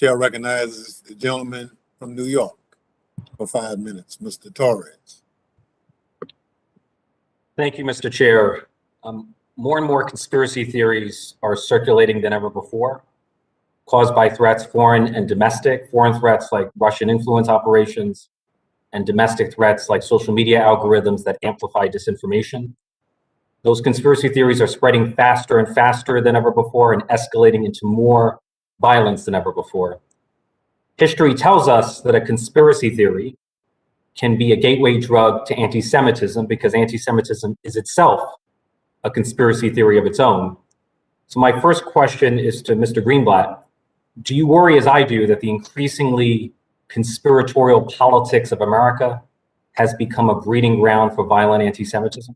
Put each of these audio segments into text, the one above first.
Chair recognizes the gentleman from New York for 5 minutes, Mr. Torres. Thank you, Mr. Chair. More and more conspiracy theories are circulating than ever before, caused by threats, foreign and domestic. Foreign threats like Russian influence operations, and domestic threats like social media algorithms that amplify disinformation. Those conspiracy theories are spreading faster and faster than ever before and escalating into more violence than ever before. History tells us that a conspiracy theory can be a gateway drug to anti-Semitism because anti-Semitism is itself a conspiracy theory of its own. So my first question is to Mr. Greenblatt. Do you worry, as I do, that the increasingly conspiratorial politics of America has become a breeding ground for violent anti-Semitism?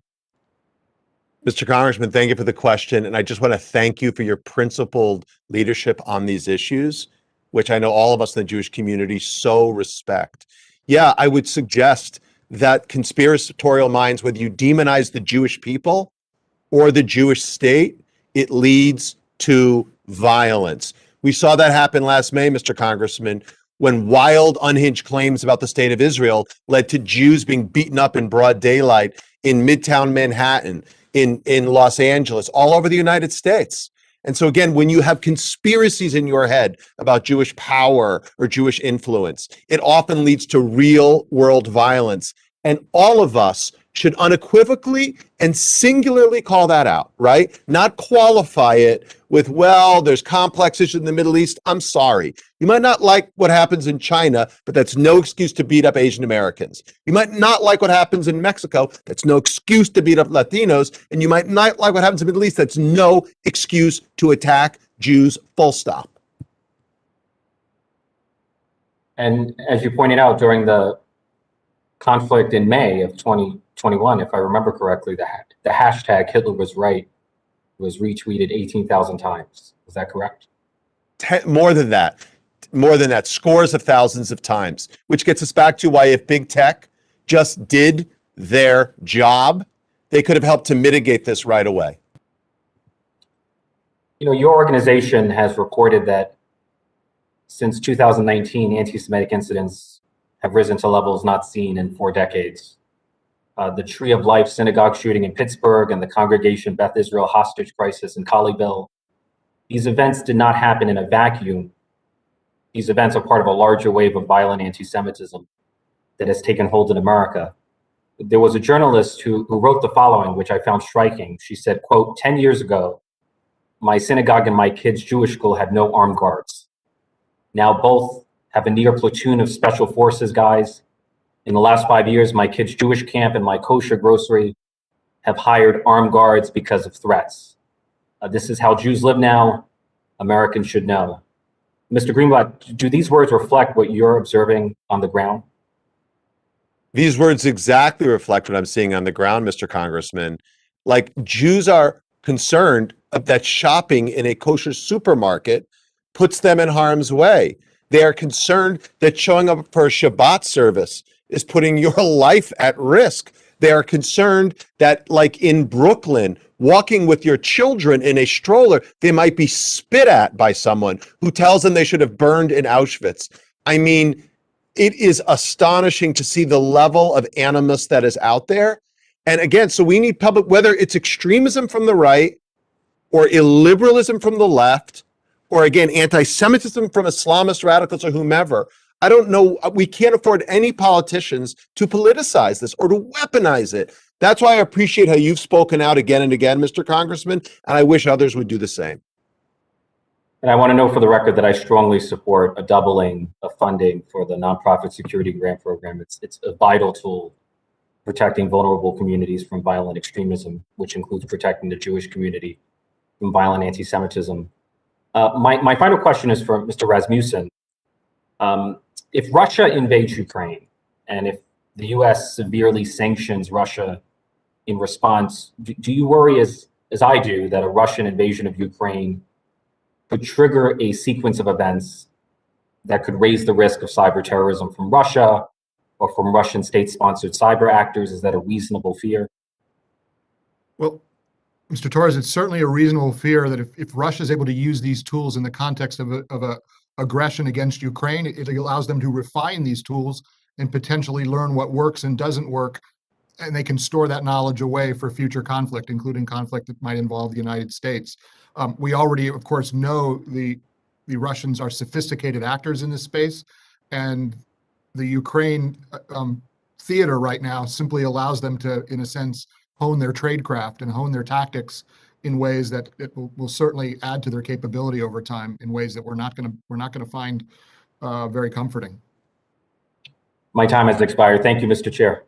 Mr. Congressman, thank you for the question. And I just want to thank you for your principled leadership on these issues, which I know all of us in the Jewish community so respect. Yeah, I would suggest that conspiratorial minds, whether you demonize the Jewish people or the Jewish state, it leads to violence. We saw that happen last May, Mr. Congressman, when wild, unhinged claims about the state of Israel led to Jews being beaten up in broad daylight in Midtown Manhattan, in Los Angeles, all over the United States. And so again, when you have conspiracies in your head about Jewish power or Jewish influence, it often leads to real world violence. And all of us should unequivocally and singularly call that out, right? Not qualify it with, well, there's complex issues in the Middle East. I'm sorry. You might not like what happens in China, but that's no excuse to beat up Asian Americans. You might not like what happens in Mexico. That's no excuse to beat up Latinos. And you might not like what happens in the Middle East. That's no excuse to attack Jews, full stop. And as you pointed out, during the conflict in May of 2021, if I remember correctly, the hashtag Hitler was right was retweeted 18,000 times. Is that correct? More than that, scores of thousands of times, which gets us back to why if big tech just did their job, they could have helped to mitigate this right away. You know, your organization has reported that since 2019, anti-Semitic incidents have risen to levels not seen in 4 decades. The Tree of Life synagogue shooting in Pittsburgh and the Congregation Beth Israel hostage crisis in Colleyville. These events did not happen in a vacuum. These events are part of a larger wave of violent anti-Semitism that has taken hold in America. There was a journalist who wrote the following, which I found striking. She said, quote, 10 years ago, my synagogue and my kids' Jewish school had no armed guards. Now both have a near platoon of special forces guys. In the last 5 years, my kids' Jewish camp and my kosher grocery have hired armed guards because of threats. This is how Jews live now. Americans should know. Mr. Greenblatt, do these words reflect what you're observing on the ground? These words exactly reflect what I'm seeing on the ground, Mr. Congressman. Like, Jews are concerned that shopping in a kosher supermarket puts them in harm's way. They are concerned that showing up for a Shabbat service is putting your life at risk. They are concerned that, like in Brooklyn, walking with your children in a stroller, they might be spit at by someone who tells them they should have burned in Auschwitz. I mean, it is astonishing to see the level of animus that is out there. And again, so we need public, whether it's extremism from the right or illiberalism from the left, or again, anti-Semitism from Islamist radicals or whomever. I don't know, we can't afford any politicians to politicize this or to weaponize it. That's why I appreciate how you've spoken out again and again, Mr. Congressman, and I wish others would do the same. And I want to know for the record that I strongly support a doubling of funding for the nonprofit security grant program. It's a vital tool protecting vulnerable communities from violent extremism, which includes protecting the Jewish community from violent anti-Semitism. My final question is for Mr. Rasmussen. If Russia invades Ukraine and if the US severely sanctions Russia in response, do you worry, as I do, that a Russian invasion of Ukraine could trigger a sequence of events that could raise the risk of cyber terrorism from Russia or from Russian state-sponsored cyber actors? Is that a reasonable fear? Well, Mr. Torres, it's certainly a reasonable fear that if Russia is able to use these tools in the context of a aggression against Ukraine. It allows them to refine these tools and potentially learn what works and doesn't work. And they can store that knowledge away for future conflict, including conflict that might involve the United States. We already, of course, know the Russians are sophisticated actors in this space, and the Ukraine theater right now simply allows them to, in a sense, hone their tradecraft and hone their tactics in ways that it will certainly add to their capability over time in ways that we're not going to find very comforting. My time has expired. Thank you, Mr. Chair.